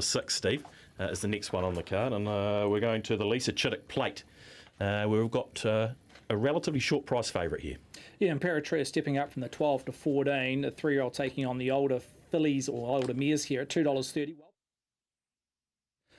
6, Steve, is the next one on the card, and we're going to the Lisa Chittick Plate, where we've got a relatively short price favourite here. Yeah, Imperatrice stepping up from the 12 to 14, a 3-year-old taking on the older fillies or older mares here at $2.30.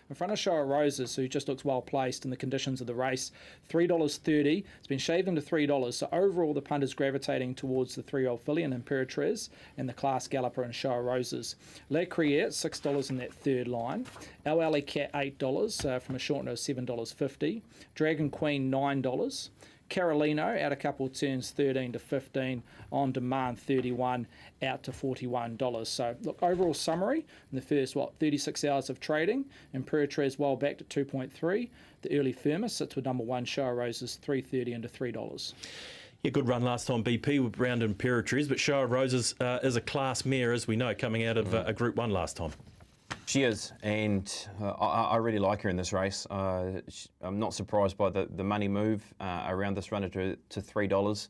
In front of Show of Roses, who just looks well placed in the conditions of the race, $3.30. It's been shaved into $3. So overall, the punt is gravitating towards the 3-year-old filly and Imperatrice and the class galloper and Show of Roses. Le Crier, $6 in that third line. El Alley Cat, $8 from a short note of $7.50. Dragon Queen, $9. Carolino out a couple of turns, 13 to 15, on demand 31 out to $41. So look, overall summary in the first 36 hours of trading, Imperatrice well backed at 2.3. The early firmer sits with number 1 Show of Roses, $3.30 into $3. Yeah, good run last time BP round Imperatrice, but Show of Roses is a class mare, as we know, coming out of a Group 1 last time. She is, and I really like her in this race. I'm not surprised by the money move around this runner to $3.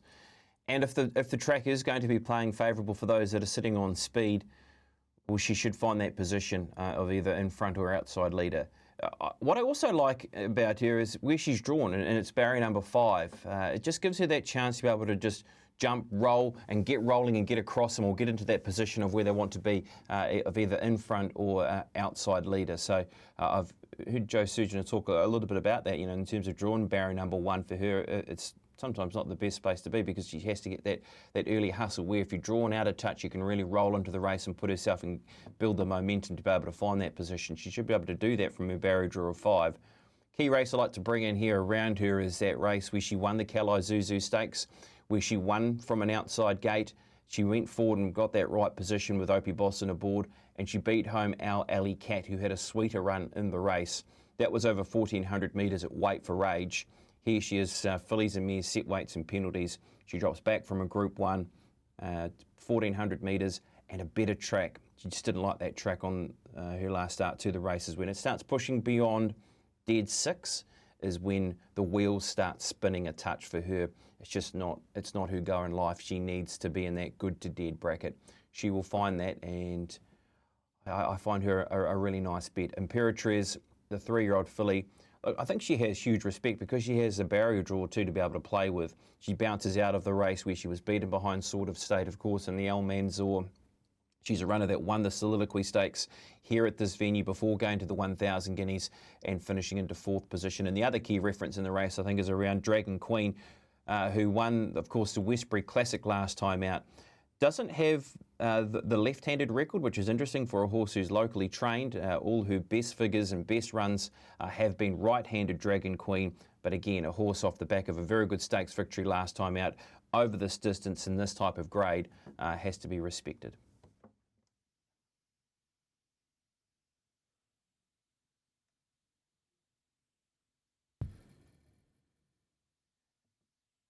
And if the track is going to be playing favourable for those that are sitting on speed, well, she should find that position of either in front or outside leader. What I also like about her is where she's drawn, and it's barrier number 5. It just gives her that chance to be able to just jump, roll, and get rolling and get across them or get into that position of where they want to be, of either in front or outside leader. So I've heard Joe Surgeon talk a little bit about that, in terms of drawn barrier number 1 for her. It's sometimes not the best place to be because she has to get that early hustle where if you're drawn out of touch, you can really roll into the race and put herself and build the momentum to be able to find that position. She should be able to do that from her barrier draw of 5. Key race I like to bring in here around her is that race where she won the Calais Zuzu Stakes, where she won from an outside gate. She went forward and got that right position with Opie Boston aboard, and she beat home our Alley Cat, who had a sweeter run in the race. That was over 1,400 metres at Weight for Rage. Here she is, fillies and mares, set weights and penalties. She drops back from a Group 1, 1,400 metres and a better track. She just didn't like that track on her last start to the races. When it starts pushing beyond dead 6 is when the wheels start spinning a touch for her. It's not her go in life. She needs to be in that good to dead bracket. She will find that, and I find her a really nice bet. Imperatrice, the 3-year-old filly, I think she has huge respect because she has a barrier draw too to be able to play with. She bounces out of the race where she was beaten behind Sword of State, of course, in the El Manzor. She's a runner that won the Soliloquy Stakes here at this venue before going to the 1,000 guineas and finishing into 4th position. And the other key reference in the race, I think, is around Dragon Queen, who won, of course, the Westbury Classic last time out. Doesn't have the left-handed record, which is interesting for a horse who's locally trained. All her best figures and best runs have been right-handed Dragon Queen. But again, a horse off the back of a very good stakes victory last time out over this distance in this type of grade has to be respected.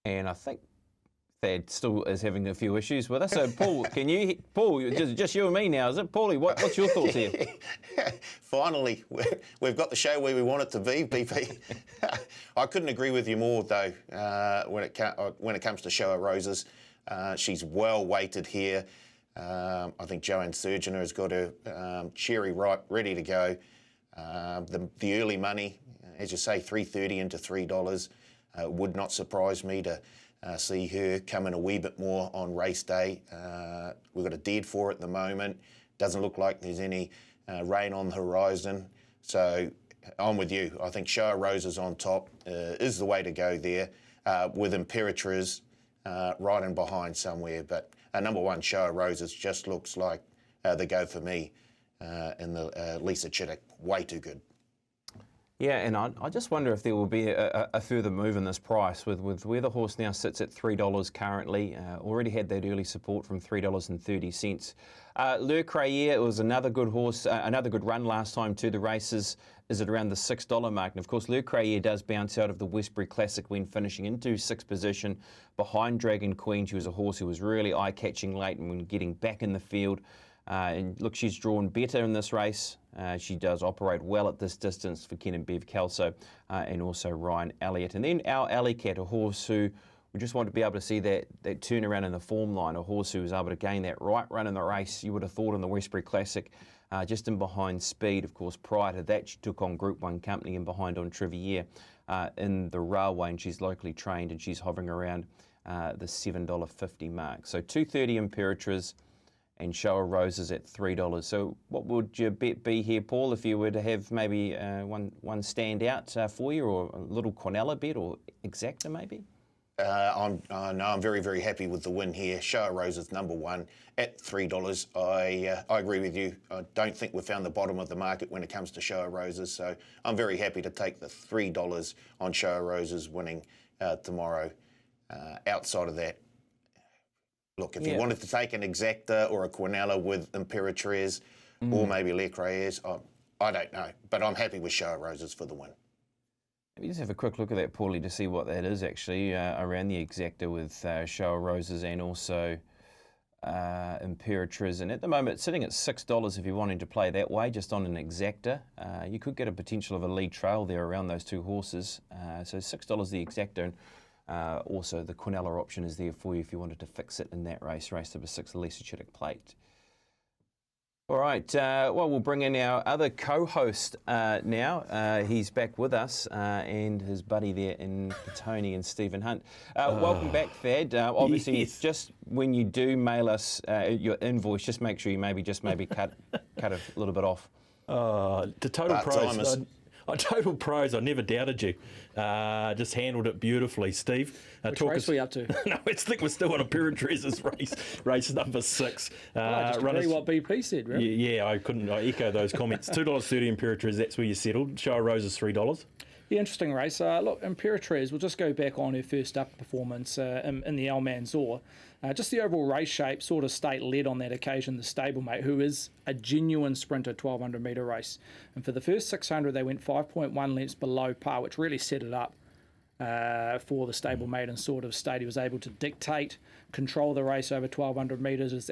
And I think Thad still is having a few issues with us. So, Paul, Paul, just you and me now, is it? Paulie, what's your thoughts here? Finally, we've got the show where we want it to be, BP. I couldn't agree with you more, though, when it comes to Show of Roses. She's well weighted here. I think Joanne Surgener has got her cherry ripe, ready to go. The early money, as you say, $3.30 into $3. Would not surprise me to see her come in a wee bit more on race day. We've got a dead for at the moment. Doesn't look like there's any rain on the horizon. So I'm with you. I think Show of Roses on top is the way to go there, with Imperatrice right in behind somewhere. But number 1, Show of Roses, just looks like the go for me in the Lisa Chittick. Way too good. Yeah, and I just wonder if there will be a further move in this price with where the horse now sits at $3 currently. Already had that early support from $3.30. Le Crier was another good horse, another good run last time to the races. Is at around the $6 mark. And of course, Le Crier does bounce out of the Westbury Classic when finishing into 6th position behind Dragon Queen. She was a horse who was really eye-catching late and when getting back in the field. And look, she's drawn better in this race. She does operate well at this distance for Ken and Bev Kelso and also Ryan Elliott. And then our Alley Cat, a horse who we just want to be able to see that turnaround in the form line, a horse who was able to gain that right run in the race. You would have thought in the Westbury Classic just in behind Speed. Of course, prior to that, she took on Group 1 company and behind on Trivier in the railway, and she's locally trained and she's hovering around the $7.50 mark. So 2.30 Imperatriz and Show of Roses at $3. So what would your bet be here, Paul, if you were to have maybe one stand out for you, or a little Quinella bet or exacta maybe? I'm very, very happy with the win here. Show of Roses #1 at $3. I agree with you. I don't think we've found the bottom of the market when it comes to Show of Roses, so I'm very happy to take the $3 on Show of Roses winning tomorrow. Outside of that, look, if you wanted to take an exacta or a Quinella with Imperatriz or maybe Les Crayers, I don't know, but I'm happy with Show of Roses for the win. Maybe just have a quick look at that, Paulie, to see what that is actually around the exacta with Show of Roses and also Imperatriz. And at the moment, it's sitting at $6 if you're wanting to play that way, just on an exacta. You could get a potential of a lead trail there around those two horses. So $6 the exacta, and also the Quinella option is there for you if you wanted to fix it in that race number 6, the Lisa Chittick Plate. All right, well, we'll bring in our other co-host now. He's back with us and his buddy there in Tony and Stephen Hunt. Welcome back, Thad. Obviously, just when you do mail us your invoice, just make sure you maybe cut a little bit off. To Total Pros. Total Pros, I never doubted you. Just handled it beautifully, Steve. Which race are we up to? No, I think we're still on Imperatriz's race number 6. I just agree what BP said, really. Yeah, I echo those comments. $2.30 Imperatriz, that's where you settled. Show of Roses, $3. Yeah, interesting race. Look, Imperatriz, we'll just go back on her first up performance in the El Manzor. Just the overall race shape sort of state-led on that occasion, the stablemate, who is a genuine sprinter, 1,200 metre race. And for the first 600, they went 5.1 lengths below par, which really set it up for the stablemate and sort of state. He was able to dictate, control the race over 1,200 metres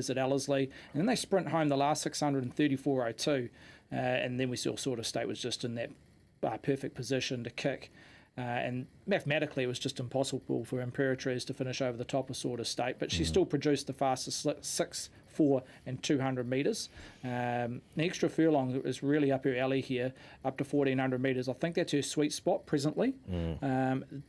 at Ellerslie. And then they sprint home the last 600 in 34.02. And then we saw sort of state was just in that perfect position to kick. And mathematically, it was just impossible for Imperatriz to finish over the top of sort of state, but she still produced the fastest 6, 4 and 200 metres. The extra furlong is really up her alley here, up to 1,400 metres. I think that's her sweet spot presently,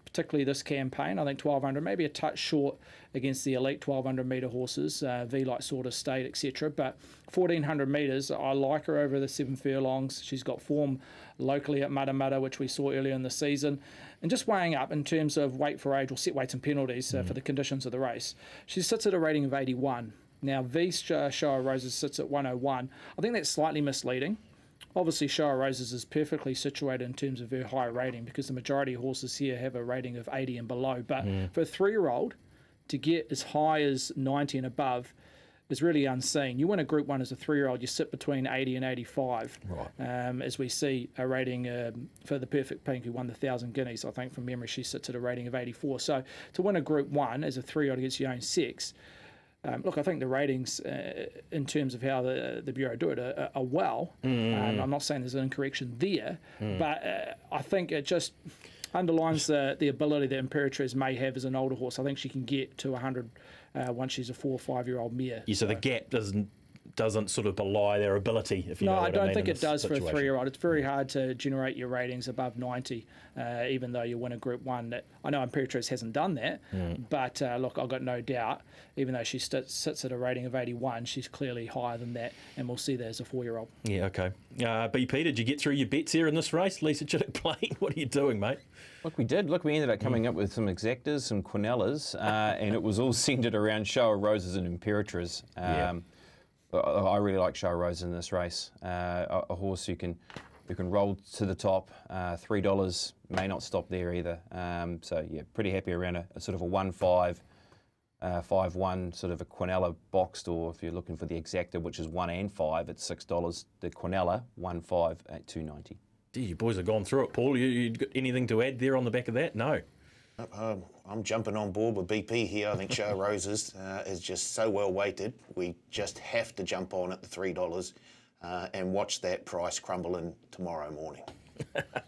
particularly this campaign. I think 1,200, maybe a touch short against the elite 1,200 metre horses, V-Light sort of state, etc. But 1,400 metres, I like her over the 7 furlongs. She's got form locally at Mudda, which we saw earlier in the season. And just weighing up in terms of weight for age or set weights and penalties for the conditions of the race, she sits at a rating of 81. Now, V's Show of Roses sits at 101. I think that's slightly misleading. Obviously, Show of Roses is perfectly situated in terms of her high rating because the majority of horses here have a rating of 80 and below. But for a 3-year-old to get as high as 90 and above is really unseen. You win a Group 1 as a 3-year-old, you sit between 80 and 85. Right. As we see a rating for the Perfect Pink, who won the 1,000 Guineas, I think from memory, she sits at a rating of 84. So to win a Group 1 as a 3-year-old against your own sex, look, I think the ratings in terms of how the Bureau do it are well. I'm not saying there's an incorrection there, but I think it just underlines the ability that Imperatriz may have as an older horse. I think she can get to 100 once she's a 4 or 5-year-old mare. Yeah, so the gap doesn't sort of belie their ability, if you know what I mean. No, I don't think it does for a 3-year-old. It's very hard to generate your ratings above 90, even though you win a Group 1. I know Imperatriz hasn't done that, but look, I've got no doubt, even though she sits at a rating of 81, she's clearly higher than that, and we'll see that as a 4-year-old. Yeah, okay. BP, did you get through your bets here in this race? Lisa Chittick Plate, what are you doing, mate? Look, we did. Look, we ended up coming up with some exactas, some Quinellas, and it was all centred around Show of Roses and Imperatriz. I really like Show of Roses in this race. A horse who can roll to the top. $3 may not stop there either. So yeah, pretty happy around a sort of a 1-5, 5-1 sort of a Quinella boxed, or if you're looking for the exacta, which is 1 and 5 at $6. The Quinella 1-5 at $2.90. Gee, you boys have gone through it, Paul. You got anything to add there on the back of that? No. I'm jumping on board with BP here. I think Show of Roses is just so well weighted. We just have to jump on at the $3 and watch that price crumble in tomorrow morning.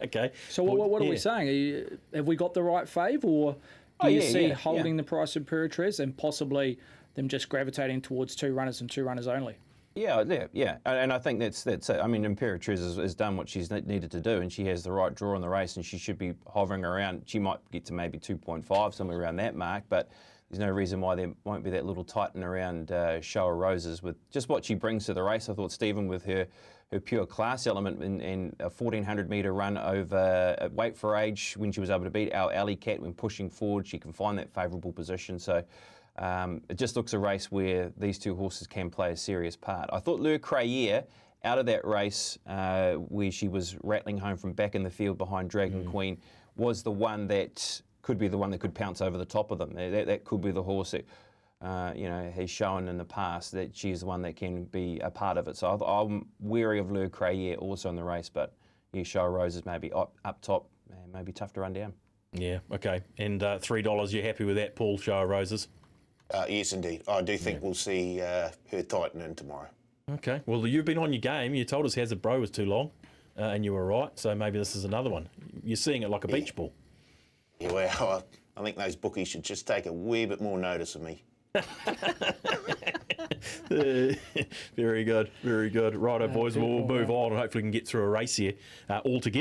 Okay. So what are we saying? Have we got the right fave, or do you see holding the price of Imperatriz and possibly them just gravitating towards 2 runners and 2 runners only? Yeah. And I think that's it. I mean, Imperatriz has done what she's needed to do, and she has the right draw in the race, and she should be hovering around. She might get to maybe 2.5, somewhere around that mark, but there's no reason why there won't be that little tighten around Show of Roses with just what she brings to the race. I thought Stephen, with her pure class element in a 1,400 metre run over weight for age, when she was able to beat our Alley Cat when pushing forward, she can find that favourable position. So it just looks a race where these two horses can play a serious part. I thought Le Crayere, out of that race where she was rattling home from back in the field behind Dragon Queen, was the one that could be the one that could pounce over the top of them. That could be the horse that has shown in the past that she's the one that can be a part of it. So I'm wary of Le Crayere also in the race, but yeah, Show of Roses maybe up top, maybe tough to run down. Yeah, okay. And $3, you're happy with that, Paul, Show of Roses? Yes, indeed. I do think we'll see her tighten in tomorrow. Okay. Well, you've been on your game. You told us Hazard Bro was too long, and you were right. So maybe this is another one. You're seeing it like a beach ball. Yeah, well, I think those bookies should just take a wee bit more notice of me. Very good, very good. Righto, boys. We'll move on and hopefully we can get through a race here all together.